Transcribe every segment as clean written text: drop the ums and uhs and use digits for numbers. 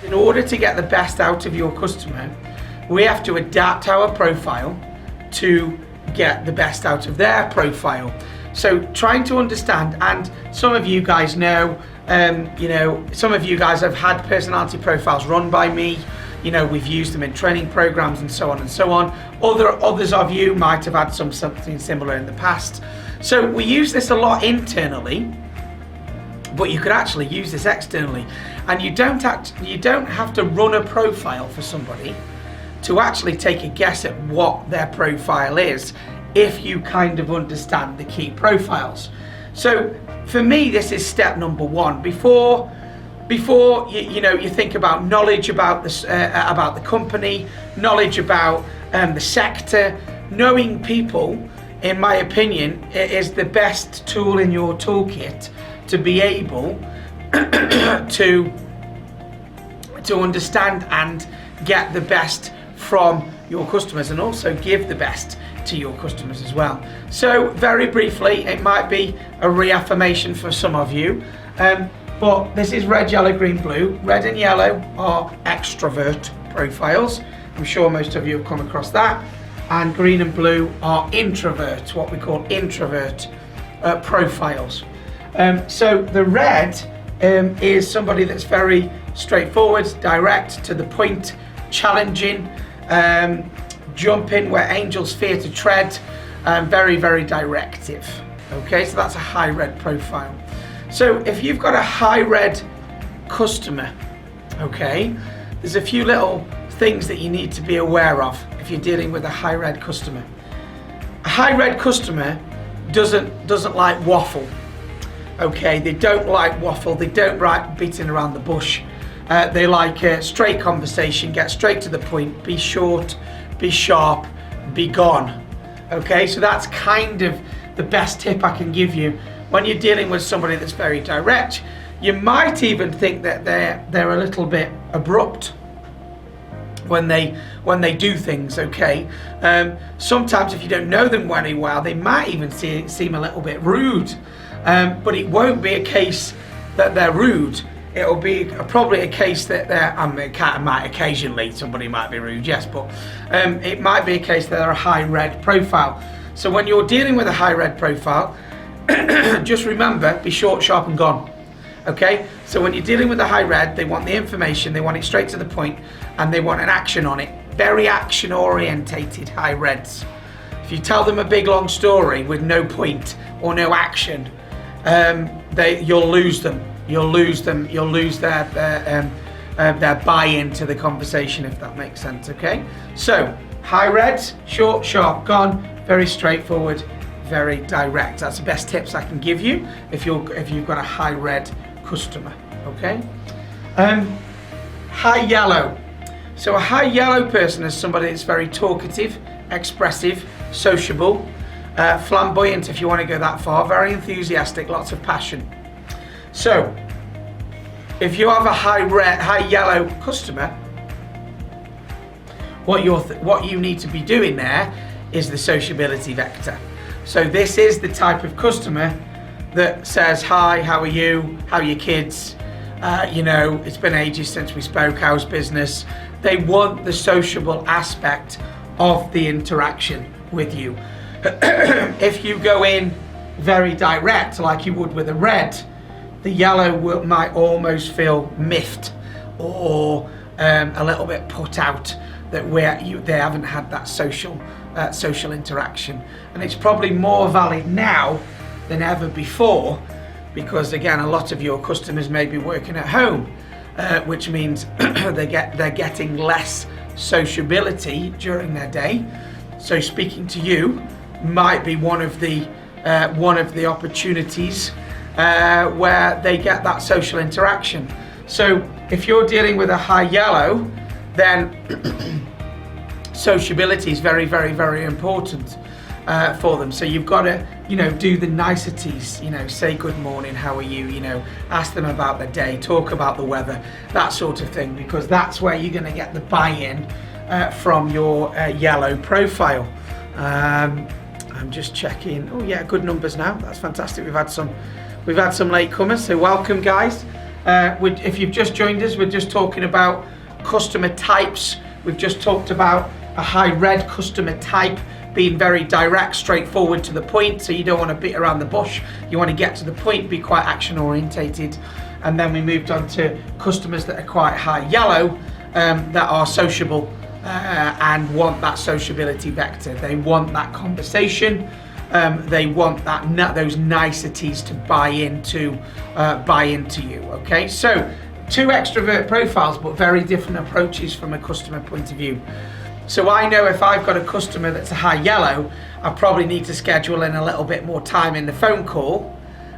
in order to get the best out of your customer, we have to adapt our profile to get the best out of their profile. So trying to understand, and some of you guys know, some of you guys have had personality profiles run by me. We've used them in training programs and so on and so on. Others of you might have had something similar in the past. So we use this a lot internally, but you could actually use this externally. And you don't have to run a profile for somebody to actually take a guess at what their profile is, if you kind of understand the key profiles. So for me, this is step number one. Before you think about knowledge about the company, knowledge about the sector, knowing people, in my opinion, is the best tool in your toolkit to be able to understand and get the best from your customers, and also give the best to your customers as well. So very briefly, it might be a reaffirmation for some of you, but this is red, yellow, green, blue. Red and yellow are extrovert profiles. I'm sure most of you have come across that. And green and blue are introvert, what we call introvert profiles. So the red is somebody that's very straightforward, direct, to the point, challenging, jumping where angels fear to tread, very, very directive. Okay, so that's a high red profile. So if you've got a high red customer, okay, there's a few little things that you need to be aware of if you're dealing with a high red customer. A high red customer doesn't like waffle. Okay, they don't like waffle, they don't like beating around the bush. They like a straight conversation, get straight to the point, be short, be sharp, be gone. Okay, so that's kind of the best tip I can give you. When you're dealing with somebody that's very direct, you might even think that they're a little bit abrupt when they do things, okay? Sometimes if you don't know them very well, they might even seem a little bit rude, but it won't be a case that they're rude. It'll be probably a case that might occasionally somebody might be rude, yes, but it might be a case that they're a high red profile. So when you're dealing with a high red profile, just remember, be short, sharp and gone. Okay, so when you're dealing with a high red, they want the information, they want it straight to the point, and they want an action on it. Very action orientated high reds. If you tell them a big long story with no point or no action, you'll lose them. You'll lose their buy-in to the conversation, if that makes sense. Okay, so high reds, short, sharp, gone, very straightforward, very direct. That's the best tips I can give you if you've got a high red customer. Okay, high yellow. So a high yellow person is somebody that's very talkative, expressive, sociable, flamboyant if you want to go that far, very enthusiastic, lots of passion. So if you have a high yellow customer, what you need to be doing there is the sociability vector. So this is the type of customer that says, hi, how are you? How are your kids? It's been ages since we spoke, how's business? They want the sociable aspect of the interaction with you. If you go in very direct, like you would with a red, the yellow might almost feel miffed or a little bit put out that they haven't had that social interaction. And it's probably more valid now than ever before, because again, a lot of your customers may be working at home, which means they're getting less sociability during their day. So speaking to you might be one of the opportunities where they get that social interaction. So if you're dealing with a high yellow, then sociability is very, very, very important for them. So you've got to, do the niceties, say good morning, how are you, ask them about the day, talk about the weather, that sort of thing, because that's where you're going to get the buy-in from your yellow profile. I'm just checking. Oh yeah, good numbers now. That's fantastic. We've had some latecomers, so welcome guys. If you've just joined us, we're just talking about customer types. We've just talked about a high red customer type being very direct, straightforward, to the point. So you don't want to beat around the bush. You want to get to the point, be quite action orientated. And then we moved on to customers that are quite high yellow, that are sociable and want that sociability vector. They want that conversation. They want those niceties to buy into you. Okay, so 2 extrovert profiles, but very different approaches from a customer point of view. So I know if I've got a customer that's a high yellow, I probably need to schedule in a little bit more time in the phone call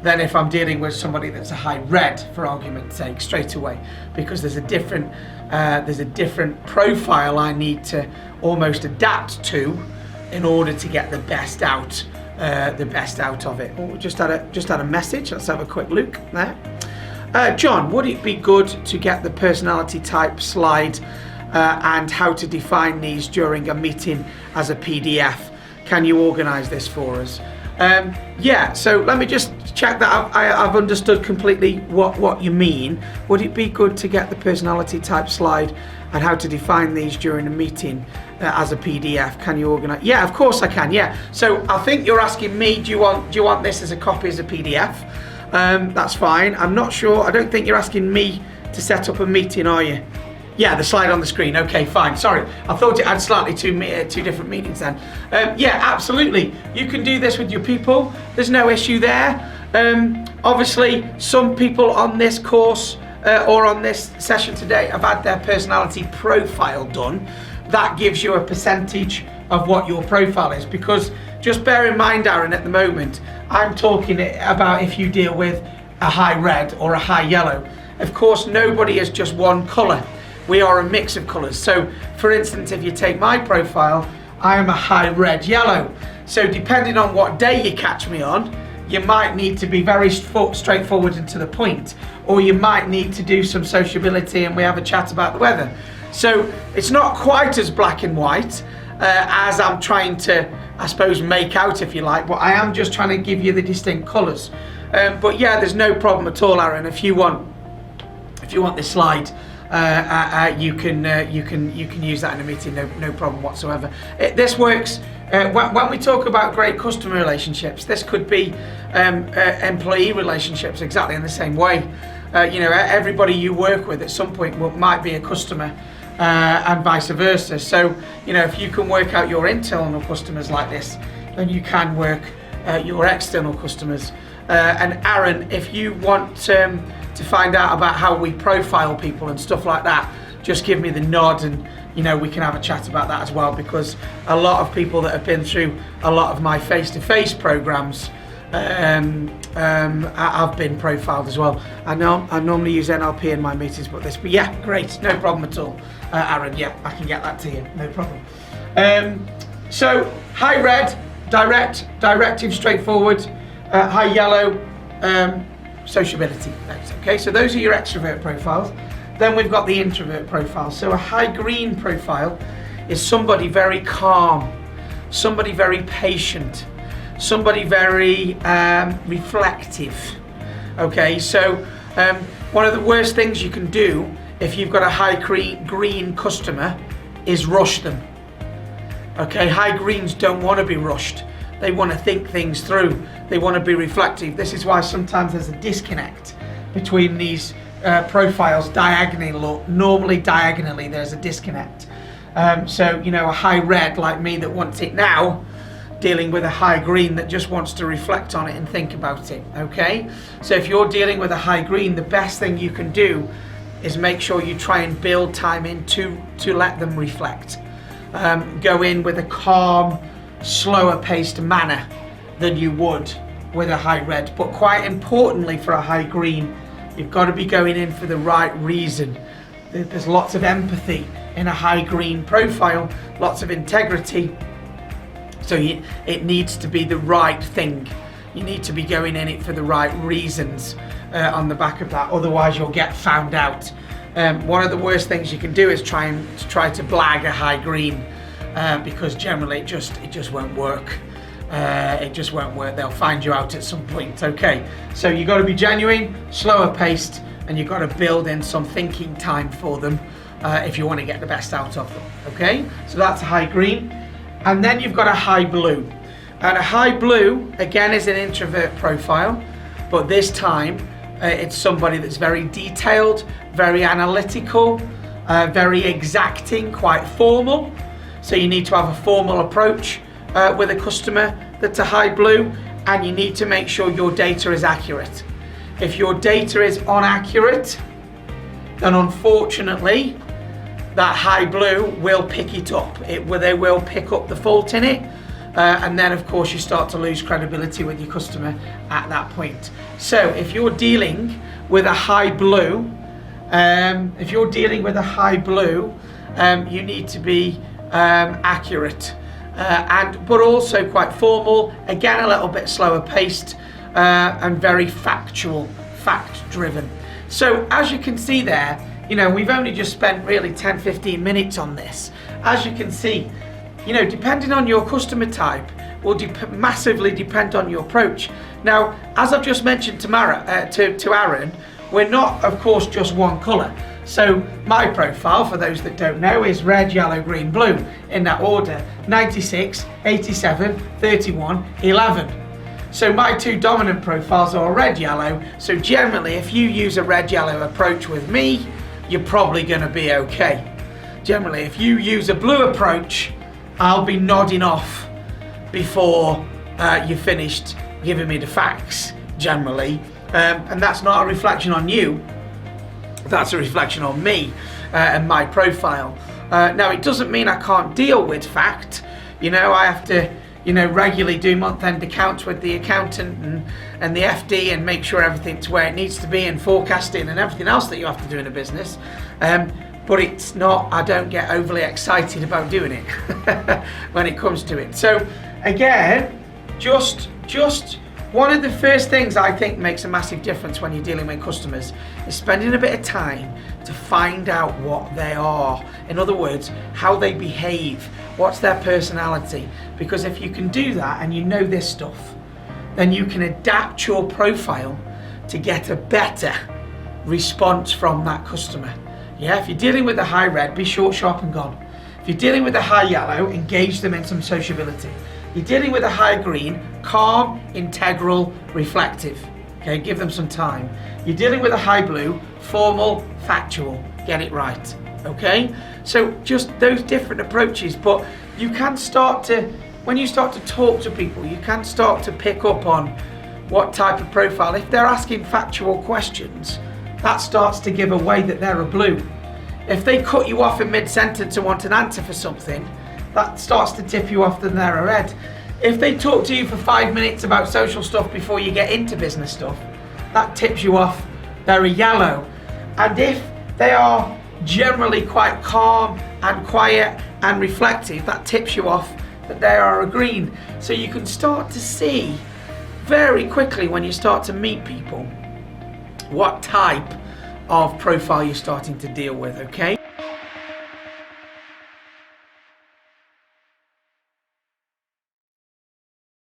than if I'm dealing with somebody that's a high red, for argument's sake, straight away, because there's a different profile I need to almost adapt to in order to get the best out of it. Oh, just had a message. Let's have a quick look there. John, would it be good to get the personality type slide and how to define these during a meeting as a PDF? Can you organise this for us? Yeah, so let me just check that I've understood completely what you mean. Would it be good to get the personality type slide and how to define these during a meeting as a PDF? Can you organise? Yeah, of course I can. Yeah. So I think you're asking me, do you want this as a copy as a PDF? That's fine. I'm not sure. I don't think you're asking me to set up a meeting, are you? Yeah, the slide on the screen. Okay, fine. Sorry, I thought it had slightly two different meetings then. Yeah, absolutely. You can do this with your people. There's no issue there. Obviously, some people on this course or on this session today have had their personality profile done. That gives you a percentage of what your profile is, because just bear in mind, Aaron, at the moment, I'm talking about if you deal with a high red or a high yellow. Of course, nobody is just one colour. We are a mix of colours. So, for instance, if you take my profile, I am a high red yellow. So depending on what day you catch me on, you might need to be very straightforward and to the point, or you might need to do some sociability and we have a chat about the weather. So it's not quite as black and white as I'm trying to, I suppose, make out, if you like, but I am just trying to give you the distinct colours. But yeah, there's no problem at all, Aaron. If you want this slide, you can use that in a meeting, no problem whatsoever. This works when we talk about great customer relationships. This could be employee relationships exactly in the same way. Everybody you work with at some point might be a customer, and vice versa. So if you can work out your internal customers like this, then you can work your external customers. And Aaron, if you want to find out about how we profile people and stuff like that, just give me the nod and we can have a chat about that as well, because a lot of people that have been through a lot of my face-to-face programs have been profiled as well. I normally use NLP in my meetings, but yeah, great, no problem at all. Aaron, yeah, I can get that to you, no problem. So high red, directive, straightforward. High yellow, sociability. Okay, so those are your extrovert profiles. Then we've got the introvert profile. So a high green profile is somebody very calm, somebody very patient, somebody very reflective. Okay, so one of the worst things you can do if you've got a high green customer is rush them. Okay, high greens don't want to be rushed. They want to think things through. They want to be reflective. This is why sometimes there's a disconnect between these profiles normally diagonally there's a disconnect. So a high red like me that wants it now, dealing with a high green that just wants to reflect on it and think about it. Okay, so if you're dealing with a high green, the best thing you can do is make sure you try and build time in to let them reflect. Go in with a calm, slower paced manner than you would with a high red. But quite importantly, for a high green, you've got to be going in for the right reason. There's lots of empathy in a high green profile, lots of integrity. So it needs to be the right thing. You need to be going in it for the right reasons on the back of that. Otherwise, you'll get found out. One of the worst things you can do is try to blag a high green, because generally it just won't work. It just won't work. They'll find you out at some point. Okay, so you've got to be genuine, slower paced, and you've got to build in some thinking time for them if you want to get the best out of them. Okay, so that's a high green. And then you've got a high blue. And a high blue, again, is an introvert profile, but this time it's somebody that's very detailed, very analytical, very exacting, quite formal. So you need to have a formal approach with a customer that's a high blue, and you need to make sure your data is accurate. If your data is inaccurate, then unfortunately, that high blue will pick it up. They will pick up the fault in it. And then of course you start to lose credibility with your customer at that point. So if you're dealing with a high blue, you need to be accurate, but also quite formal, again a little bit slower paced, and very factual, fact driven. So as you can see there, we've only just spent really 10-15 minutes on this. As you can see, depending on your customer type will massively depend on your approach. Now, as I've just mentioned to Aaron, we're not, of course, just one colour. So my profile, for those that don't know, is red, yellow, green, blue, in that order: 96, 87, 31, 11. So my two dominant profiles are red, yellow. So generally, if you use a red, yellow approach with me, you're probably going to be okay. Generally, if you use a blue approach, I'll be nodding off before you've finished giving me the facts, generally. And that's not a reflection on you, that's a reflection on me and my profile. Now, it doesn't mean I can't deal with fact. I have to, regularly do month-end accounts with the accountant and the FD and make sure everything's where it needs to be, and forecasting and everything else that you have to do in a business. But it's not, I don't get overly excited about doing it when it comes to it. So again, just one of the first things I think makes a massive difference when you're dealing with customers is spending a bit of time to find out what they are. In other words, how they behave, what's their personality. Because if you can do that and you know this stuff, then you can adapt your profile to get a better response from that customer. Yeah, if you're dealing with a high red, be short, sharp and gone. If you're dealing with a high yellow, engage them in some sociability. You're dealing with a high green, calm, integral, reflective. Okay, give them some time. You're dealing with a high blue, formal, factual. Get it right. Okay, so just those different approaches, but you can start to, when you start to talk to people, you can start to pick up on what type of profile. If they're asking factual questions, that starts to give away that they're a blue. If they cut you off in mid-sentence and want an answer for something, that starts to tip you off that they're a red. If they talk to you for 5 minutes about social stuff before you get into business stuff, that tips you off they're a yellow. And if they are generally quite calm and quiet and reflective, that tips you off that they are a green. So you can start to see very quickly when you start to meet people what type of profile you're starting to deal with, okay?